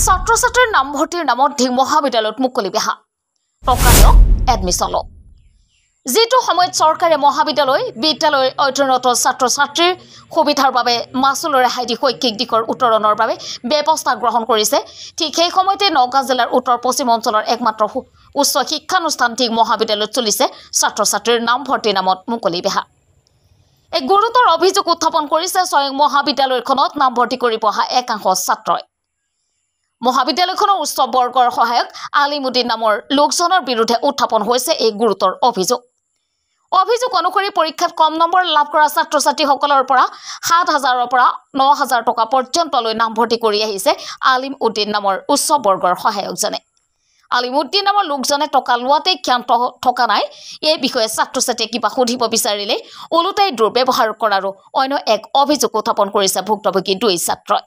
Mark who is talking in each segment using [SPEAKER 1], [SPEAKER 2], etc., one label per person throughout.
[SPEAKER 1] ছাত্ৰ-ছাত্ৰীৰ নামভৰ্তিৰ নামত ঢিং মহাবিদ্যালয়ত মুকলি বেহা টকায়ক এডমিশ্যন ল যেটো সময়ত চৰকাৰে মহাবিদ্যালয় বিদ্যালয়ৰ অধ্যয়নৰত ছাত্ৰ-ছাত্ৰীৰ সুবিধাৰ বাবে মাছুলৰ ৰেহাই দি শৈক্ষিক দিশৰ উত্তৰণৰ বাবে ব্যৱস্থা গ্ৰহণ কৰিছে ঠিক সেই সময়তে নগাঁও জিলাৰ উত্তৰ পশ্চিম অঞ্চলৰ একমাত্ৰ উচ্চ শিক্ষানুষ্ঠান ঢিং মহাবিদ্যালয়ত চলিছে ছাত্ৰ-ছাত্ৰীৰ নামভৰ্তিৰ নামত মুকলি বেহা এক গুৰুতৰ অভিযোগ উত্থাপন কৰিছে স্বয়ং মহাবিদ্যালয়খনত নামভৰ্তি কৰিব অহা একাংশ ছাত্ৰই মহাবিদ্যালয়খনৰ উচ্চ বৰ্গৰ সহায়ক আলিমুদ্দিন নামৰ লোকজনৰ বিৰুদ্ধে উত্থাপন হৈছে এই গুৰুতৰ অভিযোগ অনুসৰি পৰীক্ষাত কম নম্বৰ লাভ কৰা ছাত্ৰ-ছাত্ৰীসকলৰ পৰা ৭,০০০ৰ পৰা ৯,০০০ টকা পৰ্যন্ত লৈ নামভৰ্তি কৰি আহিছে আলিমুদ্দিন নামৰ উচ্চ বৰ্গৰ সহায়কজনে আলিমুদ্দিন নামৰ লোকজনে টকা লোৱাতে ক্ষান্ত থকা নাই এই বিষয়ে ছাত্ৰ-ছাত্ৰীয়ে কিবা সুধিব বিচাৰিলে ওলোটাই দুৰ্ব্যৱহাৰ কৰাৰো অন্য এক অভিযোগ উত্থাপন কৰিছে ভুক্তভোগী দুই ছাত্ৰই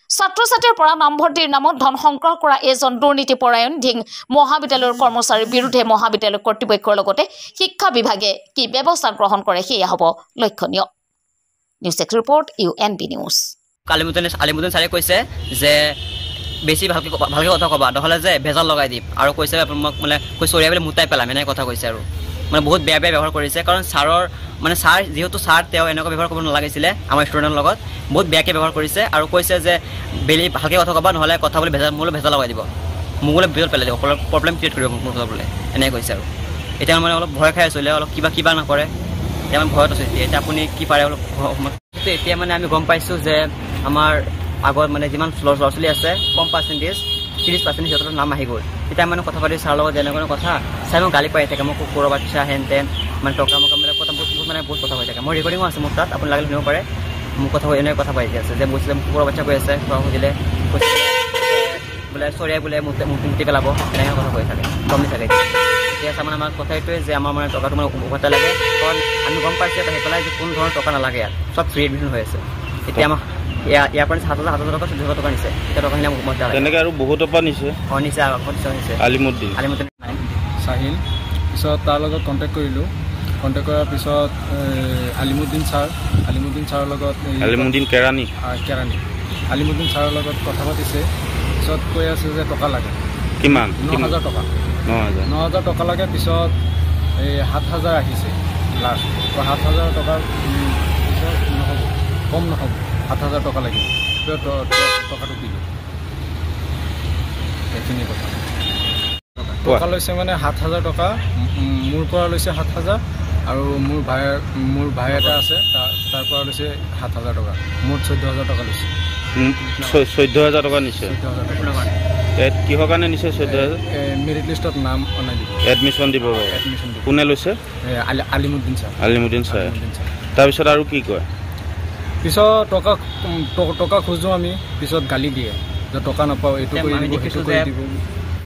[SPEAKER 1] ছাত্ৰ-ছাত্ৰীৰ পৰা নামভৰ্তিৰ নামত ধন সংগ্ৰহ কৰা এজন দুৰ্নীতিপৰায়ণ ঢিং মহাবিদ্যালয়ৰ কৰ্মচাৰীৰ বিৰুদ্ধে মহাবিদ্যালয় কৰ্তৃপক্ষৰ লগতে শিক্ষা বিভাগে কি ব্যৱস্থা গ্ৰহণ কৰে সেয়া হ'ব লক্ষণীয় news desk report UNB news
[SPEAKER 2] Alimuddin ছাৰে কৈছে যে বেছি ভালকে কথা ক'বা নহ'লে যে ভেজাল লগাই দিম আৰু কৈছে মোক মানে চৰিয়া বুলি মুতাই পেলাম এনেকৈ কথা কৈছে আৰু মানে বহুত বেয়া ব্যৱহাৰ কৰিছে কাৰণ ছাৰৰ মানে যেহেতু ছাৰ তেওঁ এনেকুৱা ব্যৱহাৰ কৰিব নালাগিছিলে আমাৰ ষ্টুডেণ্টৰ লগত বহুত বেয়াকৈ ব্যৱহাৰ কৰিছে আৰু কৈছে যে বেলি ভালকৈ কথা ক'বা নহ'লে কথা বুলি ভেজাল লগাই দিব মোক বোলে ভিতৰত পেলাই দিব প্ৰব্লেম ক্ৰিয়েট কৰিব মোৰ কথা বোলে এনেকৈ কৈছে আৰু এতিয়া মানে অলপ ভয় খাই আছিলে অলপ কিবা নকৰে এতিয়া মানে ভয়ত আছোঁ এতিয়া আপুনি কি পাৰে অলপ এতিয়া মানে আমি গম পাইছোঁ যে আমাৰ আগত মানে যিমান ল'ৰা ছোৱালী আছে কম পাৰ্চেণ্টেজ 30% সিহঁতৰ নাম আহি গ'ল তেতিয়া মানে কথা পাতি ছাৰৰ লগত যেনেকুৱা কথা চাই মোক গালি পাই থাকে মোক কুকুৰৰ বাচ্চা হেন তেন মানে টকা মানে কথা বহুত কথা হৈ থাকে মোৰ ৰেকৰ্ডিঙো আছে মোৰ তাত আপুনি লাগিলে শুনিব পাৰে মোক কথা এনেকৈ কথা পাতি আছে যে কৈছিলে কুকুৰৰ বাচ্চা কৈ আছে খোৱা সুধিলে কৈছে বোলে চৰিয়াই বোলে মুতি পেলাব এনেকৈ কথা কৈ থাকে কমি থাকে এতিয়া মানে আমাৰ কথা এইটোৱে যে আমাৰ মানে টকাটো মানে উভতাই লাগে কাৰণ আমি গম পাইছোঁ এটা সেইফালে যে কোনো ধৰণৰ টকা নালাগে ইয়াত চব ফ্ৰী এডমিশ্যন হৈ আছে এতিয়া আমাৰ ইয়াৰ পৰা ৭,০০০ টকা ১৪,০০০ টকা নিছে এতিয়া টকাখিনি মোক
[SPEAKER 3] তেনেকৈ আৰু বহুতৰ পৰা নিছে
[SPEAKER 2] নিছে নিছে
[SPEAKER 3] আলিমুদ্দিন
[SPEAKER 4] চাহিল পিছত তাৰ লগত কণ্টেক্ট কৰিলোঁ কণ্টেক্ট কৰাৰ পিছত আলিমুদ্দিন ছাৰৰ লগত
[SPEAKER 3] আলিমুদ্দিন কেৰাণী
[SPEAKER 4] আলিমুদ্দিন ছাৰৰ লগত কথা পাতিছে পিছত কৈ আছে যে টকা লাগে
[SPEAKER 3] কিমান
[SPEAKER 4] ৯,০০০ টকা ৯,০০০ টকা লাগে পিছত এই ৭,০০০ আহিছে লাষ্ট ৭,০০০ টকাৰ পিছত নহ'ব কম নহ'ব ৭,০০০ টকা লাগিব টকাটো দিলোঁ সেইখিনি কথা টকা লৈছে মানে ৭,০০০ টকা মোৰ পৰা লৈছে ৭,০০০ আৰু মোৰ ভাই এটা আছে তাৰ পৰা লৈছে ৭,০০০ টকা মুঠ ১৪,০০০ টকা লৈছে
[SPEAKER 3] ১৪,০০০ টকা নিছে কিহৰ কাৰণে নিছে ১৪,০০০
[SPEAKER 4] মেৰিট লিষ্টত নাম অনাই দিব
[SPEAKER 3] এডমিশ্যন দিব কোনে লৈছে আলিমুদ্দিন ছাৰ তাৰপিছত আৰু কি কয়
[SPEAKER 4] পিছত টকা খোজোঁ আমি পিছত গালি দিয়ে যে টকা নাপাওঁ এইটো কৰি দিব সেইটো কৰি দিব